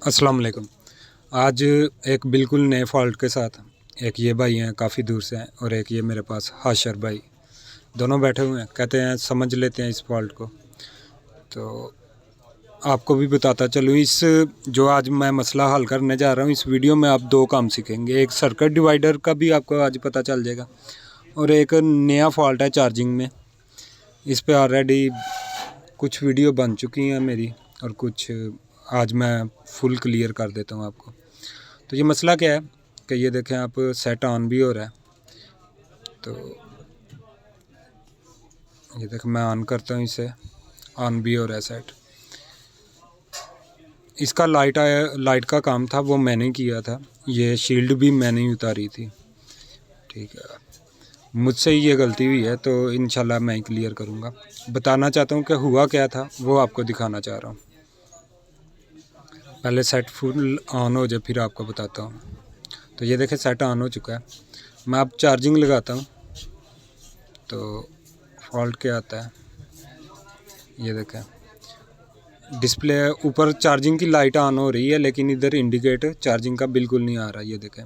अस्सलाम वालेकुम। आज एक बिल्कुल नए फ़ॉल्ट के साथ एक ये भाई हैं काफ़ी दूर से हैं और एक ये मेरे पास हाशर भाई, दोनों बैठे हुए हैं। कहते हैं समझ लेते हैं इस फ़ॉल्ट को, तो आपको भी बताता चलूँ। इस जो आज मैं मसला हल करने जा रहा हूँ, इस वीडियो में आप दो काम सीखेंगे। एक सर्किट डिवाइडर का भी आपको आज पता चल जाएगा और एक नया फ़ॉल्ट है चार्जिंग में। इस पे ऑलरेडी कुछ वीडियो बन चुकी हैं मेरी और कुछ आज मैं फुल क्लियर कर देता हूँ आपको। तो ये मसला क्या है कि ये देखें आप, सेट ऑन भी हो रहा है। तो ये देखें मैं ऑन करता हूँ इसे, ऑन भी हो रहा है सेट। इसका लाइट का काम था, वो मैंने किया था। ये शील्ड भी मैंने ही उतारी थी, ठीक है। मुझसे ही ये गलती हुई है, तो इंशाल्लाह मैं ही क्लियर करूँगा। बताना चाहता हूँ कि हुआ क्या था, वो आपको दिखाना चाह रहा हूँ। पहले सेट फुल ऑन हो जाए फिर आपको बताता हूँ। तो ये देखें सेट ऑन हो चुका है। मैं अब चार्जिंग लगाता हूँ तो फॉल्ट क्या आता है, ये देखें डिस्प्ले ऊपर चार्जिंग की लाइट ऑन हो रही है, लेकिन इधर इंडिकेट चार्जिंग का बिल्कुल नहीं आ रहा। ये देखें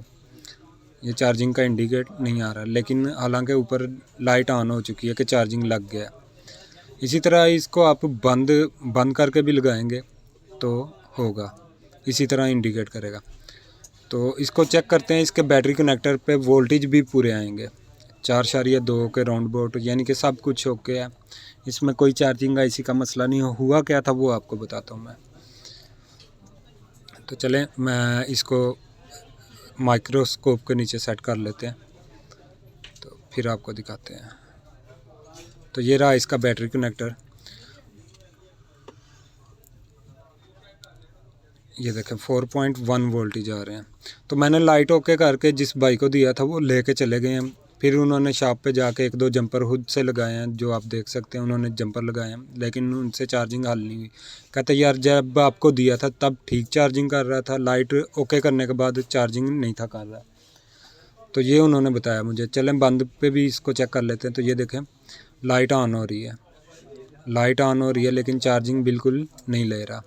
ये चार्जिंग का इंडिकेट नहीं आ रहा, लेकिन हालांकि ऊपर लाइट ऑन हो चुकी है कि चार्जिंग लग गया। इसी तरह इसको आप बंद करके भी लगाएंगे तो होगा, इसी तरह इंडिकेट करेगा। तो इसको चेक करते हैं। इसके बैटरी कनेक्टर पे वोल्टेज भी पूरे आएंगे 4.2 के राउंड अबाउट, यानी कि सब कुछ ओके है। इसमें कोई चार्जिंग आईसी का मसला नहीं हुआ क्या था वो आपको बताता हूँ मैं। तो चलें मैं इसको माइक्रोस्कोप के नीचे सेट कर लेते हैं, तो फिर आपको दिखाते हैं। तो ये रहा इसका बैटरी कनेक्टर। ये देखें 4.1 वोल्टेज आ रहे हैं। तो मैंने लाइट ओके करके जिस भाई को दिया था वो लेके चले गए हैं। फिर उन्होंने शॉप पे जाके एक दो जंपर खुद से लगाए हैं, जो आप देख सकते हैं उन्होंने जंपर लगाए हैं, लेकिन उनसे चार्जिंग हल नहीं हुई। कहते यार जब आपको दिया था तब ठीक चार्जिंग कर रहा था, लाइट ओके करने के बाद चार्जिंग नहीं था कर रहा। तो ये उन्होंने बताया मुझे। चलें बंद पे भी इसको चेक कर लेते हैं। तो ये देखें लाइट ऑन हो रही है, लाइट ऑन हो रही है, लेकिन चार्जिंग बिल्कुल नहीं ले रहा।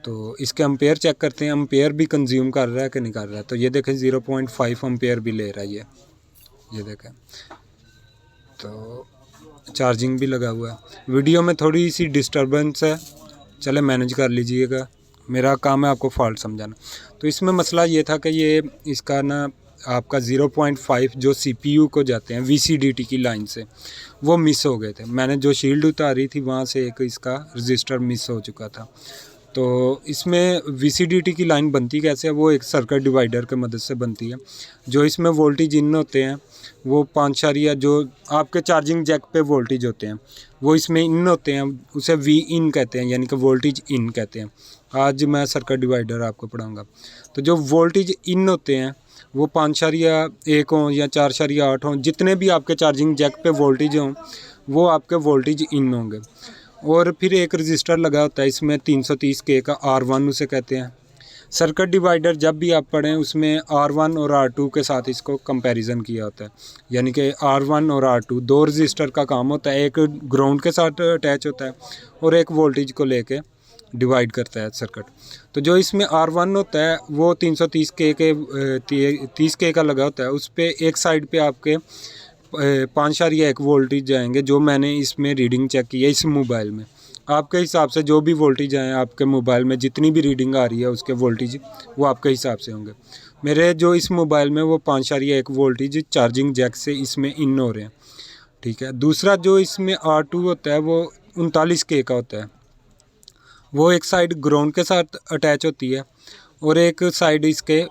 तो इसके एम्पेयर चेक करते हैं, एम्पेयर भी कंज्यूम कर रहा है कि नहीं कर रहा है। तो ये देखें 0.5 एम्पेयर भी ले रहा है ये देखें। तो चार्जिंग भी लगा हुआ है। वीडियो में थोड़ी सी डिस्टर्बेंस है, चले मैनेज कर लीजिएगा, मेरा काम है आपको फॉल्ट समझाना। तो इसमें मसला ये था कि ये इसका ना आपका 0.5 जो सीपीयू को जाते हैं वीसीडीटी की लाइन से, वो मिस हो गए थे। मैंने जो शील्ड उतारी थी वहाँ से एक इसका रजिस्टर मिस हो चुका था। तो इसमें वीसीडीटी की लाइन बनती कैसे है, वो एक सर्किट डिवाइडर के मदद से बनती है। जो इसमें वोल्टेज इन होते हैं वो 5 जो आपके चार्जिंग जैक पे वोल्टेज होते हैं वो इसमें इन होते हैं, उसे वी इन कहते हैं, यानी कि वोल्टेज इन कहते हैं। आज मैं सर्किट डिवाइडर आपको पढ़ाऊँगा। तो जो वोल्टेज इन होते हैं वो 5.1 हों या 4.8 हों, जितने भी आपके चार्जिंग जैक पे वोल्टेज हों वो आपके वोल्टेज इन होंगे। और फिर एक रजिस्टर लगा होता है इसमें 330 के का, R1 उसे कहते हैं। सर्किट डिवाइडर जब भी आप पढ़ें उसमें R1 और R2 के साथ इसको कंपैरिजन किया होता है, यानी कि R1 और R2 दो रजिस्टर का काम होता है। एक ग्राउंड के साथ अटैच होता है और एक वोल्टेज को लेके डिवाइड करता है सर्किट। तो जो इसमें R1 होता है वो 330 के 30 के का लगा होता है। उस पर एक साइड पे आपके 5.1 वोल्टेज जाएंगे, जो मैंने इसमें रीडिंग चेक की है इस मोबाइल में। आपके हिसाब से जो भी वोल्टेज आए आपके मोबाइल में, जितनी भी रीडिंग आ रही है उसके वोल्टेज वो आपके हिसाब से होंगे। मेरे जो इस मोबाइल में वो 5.1 वोल्टेज चार्जिंग जैक से इसमें इन हो रहे हैं, ठीक है। दूसरा जो इसमें R2 होता है वो 39 के का होता है। वो एक साइड ग्राउंड के साथ अटैच होती है और एक साइड इसके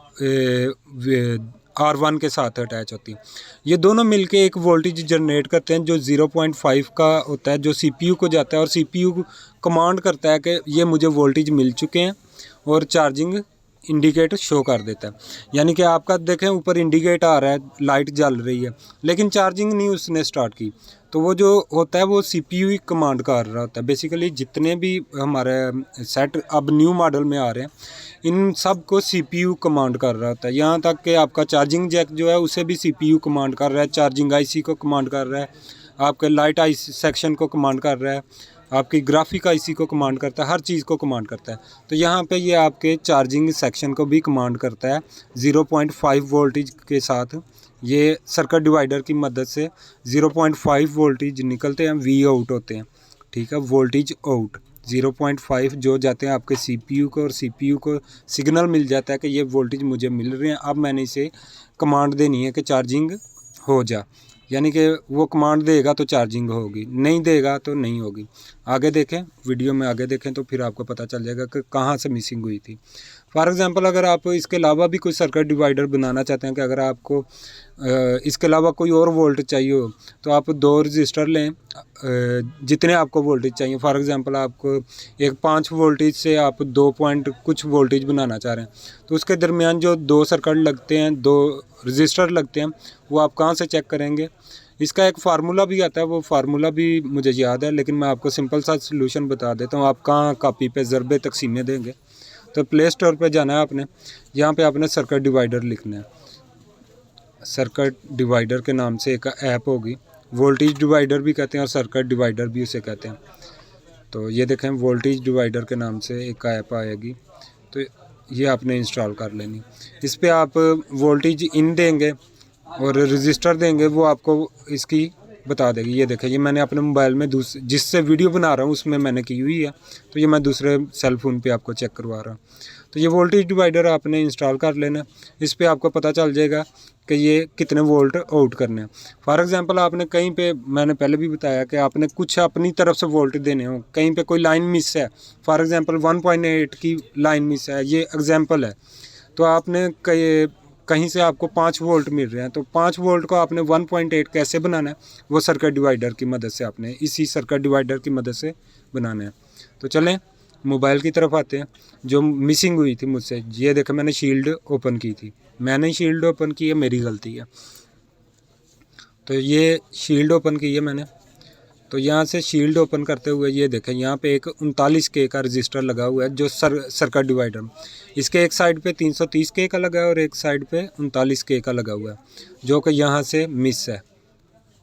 R1 के साथ अटैच होती है। ये दोनों मिलके एक वोल्टेज जनरेट करते हैं जो 0.5 का होता है, जो सीपीयू को जाता है और सीपीयू कमांड करता है कि ये मुझे वोल्टेज मिल चुके हैं और चार्जिंग इंडिकेट शो कर देता है। यानी कि आपका देखें ऊपर इंडिकेट आ रहा है, लाइट जल रही है, लेकिन चार्जिंग नहीं उसने स्टार्ट की। तो वो जो होता है वो सीपीयू ही कमांड कर रहा होता है। बेसिकली जितने भी हमारे सेट अब न्यू मॉडल में आ रहे हैं इन सब को सीपीयू कमांड कर रहा होता है। यहाँ तक कि आपका चार्जिंग जैक जो है उसे भी सीपीयू कमांड कर रहा है, चार्जिंग आईसी को कमांड कर रहा है, आपके लाइट आई सेक्शन को कमांड कर रहा है, आपकी ग्राफिक आईसी को कमांड करता है, हर चीज़ को कमांड करता है। तो यहाँ पे ये आपके चार्जिंग सेक्शन को भी कमांड करता है 0.5 वोल्टेज के साथ। ये सर्किट डिवाइडर की मदद से 0.5 वोल्टेज निकलते हैं, वी आउट होते हैं, ठीक है, वोल्टेज आउट 0.5 जो जाते हैं आपके सीपीयू को, और सीपीयू को सिग्नल मिल जाता है कि ये वोल्टेज मुझे मिल रहे हैं, अब मैंने इसे कमांड देनी है कि चार्जिंग हो जा, यानी कि वो कमांड देगा तो चार्जिंग होगी, नहीं देगा तो नहीं होगी। आगे देखें, वीडियो में आगे देखें तो फिर आपको पता चल जाएगा कि कहाँ से मिसिंग हुई थी। फॉर एग्ज़ाम्पल अगर आप इसके अलावा भी कोई सर्किट डिवाइडर बनाना चाहते हैं कि अगर आपको इसके अलावा कोई और वोल्ट चाहिए हो, तो आप 2 रजिस्टर लें, जितने आपको वोल्टेज चाहिए। फॉर एग्ज़ाम्पल आपको एक 5 वोल्टेज से आप 2 पॉइंट कुछ वोल्टेज बनाना चाह रहे हैं, तो उसके दरमियान जो 2 सर्किट लगते हैं, 2 रजिस्टर लगते हैं, वो आप कहाँ से चेक करेंगे? इसका एक फार्मूला भी आता है, वो फार्मूला भी मुझे याद है, लेकिन मैं आपको सिंपल सा सलूशन बता देता हूँ। आप कहाँ कॉपी पे ज़रबे तकसीमें देंगे? तो प्ले स्टोर पे जाना है आपने, यहाँ पे आपने सर्किट डिवाइडर लिखना है। सर्किट डिवाइडर के नाम से एक ऐप होगी, वोल्टेज डिवाइडर भी कहते हैं और सर्किट डिवाइडर भी उसे कहते हैं। तो ये देखें, वोल्टेज डिवाइडर के नाम से एक ऐप आएगी, तो ये आपने इंस्टॉल कर लेनी। इस पर आप वोल्टेज इन देंगे और रजिस्टर देंगे, वो आपको इसकी बता देगी। ये देखें, ये मैंने अपने मोबाइल में जिससे वीडियो बना रहा हूँ उसमें मैंने की हुई है, तो ये मैं दूसरे सेल फ़ोन पे आपको चेक करवा रहा हूँ। तो ये वोल्टेज डिवाइडर आपने इंस्टॉल कर लेना। इस पे आपको पता चल जाएगा कि ये कितने वोल्ट आउट करने हैं। फॉर एग्ज़ाम्पल आपने कहीं पे, मैंने पहले भी बताया कि आपने कुछ अपनी तरफ से वोल्ट देने हो, कहीं पे कोई लाइन मिस है, फॉर एग्ज़ाम्पल 1.8 की लाइन मिस है, ये एग्ज़ाम्पल है, तो आपने कहीं से आपको 5 वोल्ट मिल रहे हैं, तो 5 वोल्ट को आपने 1.8 कैसे बनाना है? वो सर्किट डिवाइडर की मदद से आपने इसी सर्किट डिवाइडर की मदद से बनाना है। तो चलें मोबाइल की तरफ आते हैं, जो मिसिंग हुई थी मुझसे। ये देखो, मैंने शील्ड ओपन की थी, मैंने शील्ड ओपन की है, मेरी गलती है। तो ये शील्ड ओपन की है मैंने, तो यहाँ से शील्ड ओपन करते हुए ये देखें, यहाँ पे एक 39K का रजिस्टर लगा हुआ है, जो सर्किट डिवाइडर। इसके एक साइड पे 330K का लगा है और एक साइड पे 39K का लगा हुआ है, जो कि यहाँ से मिस है।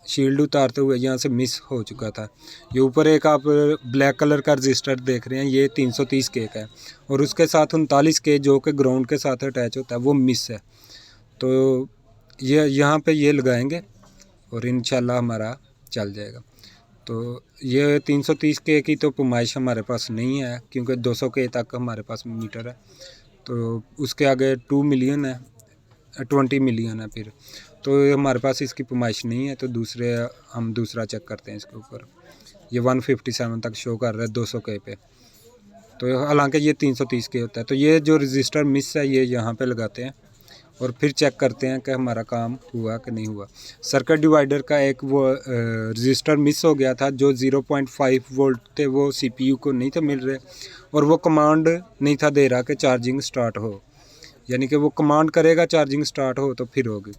शील्ड उतारते हुए यहाँ से मिस हो चुका था। ये ऊपर एक आप ब्लैक कलर का रजिस्टर देख रहे हैं, ये 330K का है, और उसके साथ 39K जो कि ग्राउंड के साथ अटैच होता है, वो मिस है। तो ये यहाँ पे ये लगाएंगे और इंशाल्लाह हमारा चल जाएगा। तो ये 330K की तो पैमाइश हमारे पास नहीं है, क्योंकि 200K तक हमारे पास मीटर है, तो उसके आगे 2 मिलियन है, 20 मिलियन है फिर, तो हमारे पास इसकी पैमाइश नहीं है। तो हम दूसरा चेक करते हैं इसके ऊपर। ये 157 तक शो कर रहा है 200K पे, तो हालांकि ये 330K होता है। तो ये जो रजिस्टर मिस है ये यहाँ पे लगाते हैं और फिर चेक करते हैं कि हमारा काम हुआ कि नहीं हुआ। सर्किट डिवाइडर का एक वो रजिस्टर मिस हो गया था, जो 0.5 वोल्ट थे, वो सीपीयू को नहीं थे मिल रहे, और वो कमांड नहीं था दे रहा कि चार्जिंग स्टार्ट हो, यानी कि वो कमांड करेगा चार्जिंग स्टार्ट हो तो फिर होगी।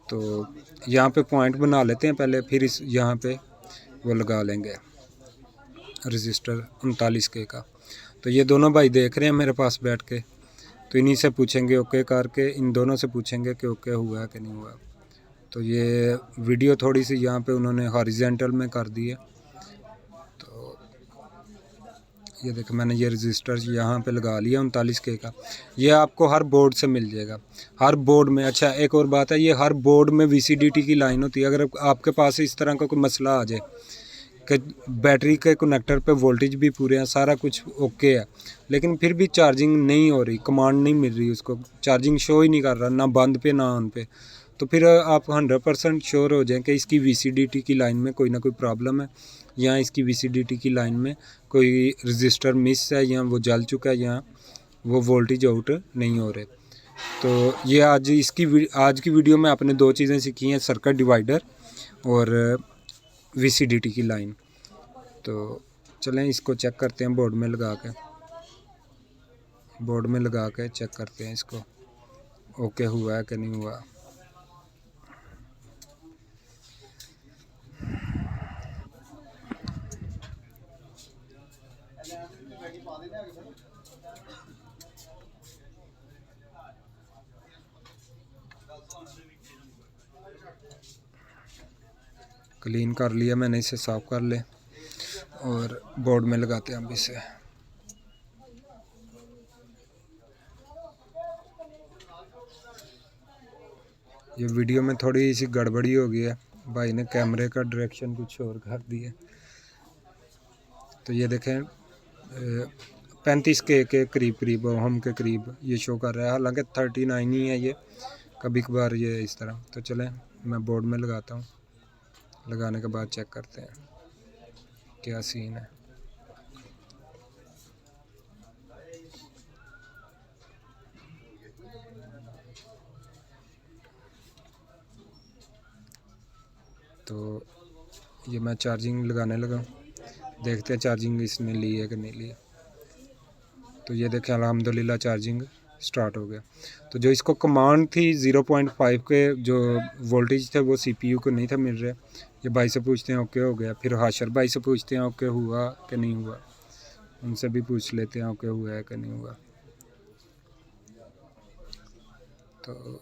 तो यहाँ पे पॉइंट बना लेते हैं पहले, फिर इस यहाँ पे वो लगा लेंगे रजिस्टर 39K का। तो ये दोनों भाई देख रहे हैं मेरे पास बैठ के, तो इन्हीं से पूछेंगे ओके करके, इन दोनों से पूछेंगे कि ओके हुआ है कि नहीं हुआ। तो ये वीडियो थोड़ी सी यहाँ पे उन्होंने हॉरिजेंटल में कर दी है। तो ये देखो, मैंने ये रजिस्टर यहाँ पे लगा लिया 39K का। ये आपको हर बोर्ड से मिल जाएगा, हर बोर्ड में। अच्छा, एक और बात है, ये हर बोर्ड में VCDT की लाइन होती है। अगर आपके पास इस तरह का कोई मसला आ जाए कि बैटरी के कनेक्टर पे वोल्टेज भी पूरे हैं, सारा कुछ ओके है, लेकिन फिर भी चार्जिंग नहीं हो रही, कमांड नहीं मिल रही, उसको चार्जिंग शो ही नहीं कर रहा, ना बंद पे ना ऑन पे, तो फिर आप 100% श्योर हो जाएं कि इसकी VCDT की लाइन में कोई ना कोई प्रॉब्लम है, या इसकी VCDT की लाइन में कोई रजिस्टर मिस है, या वो जल चुका है, या वो वोल्टेज आउट नहीं हो रहे। तो ये आज की वीडियो में आपने 2 चीज़ें सीखी हैं, सर्किट डिवाइडर और VCDT की लाइन। तो चलें इसको चेक करते हैं बोर्ड में लगा के चेक करते हैं इसको ओके हुआ है कि नहीं हुआ। क्लीन कर लिया मैंने, इसे साफ़ कर ले। और बोर्ड में लगाते हैं अब इसे। ये वीडियो में थोड़ी सी गड़बड़ी हो गई है, भाई ने कैमरे का डायरेक्शन कुछ और कर दिया। तो ये देखें 35K के करीब ओहम के करीब ये शो कर रहा है, हालांकि 39 ही है ये, कभी कभार ये इस तरह। तो चलें मैं बोर्ड में लगाता हूँ, लगाने के बाद चेक करते हैं क्या सीन है। तो ये मैं चार्जिंग लगाने लगा, देखते हैं चार्जिंग इसने ली है कि नहीं ली। तो ये देखें अल्हम्दुलिल्लाह चार्जिंग स्टार्ट हो गया। तो जो इसको कमांड थी 0.5 के जो वोल्टेज थे वो CPU को नहीं था मिल रहे। ये भाई से पूछते हैं ओके हो गया, फिर हाशर भाई से पूछते हैं ओके हुआ कि नहीं हुआ, उनसे भी पूछ लेते हैं ओके हुआ है कि नहीं हुआ। तो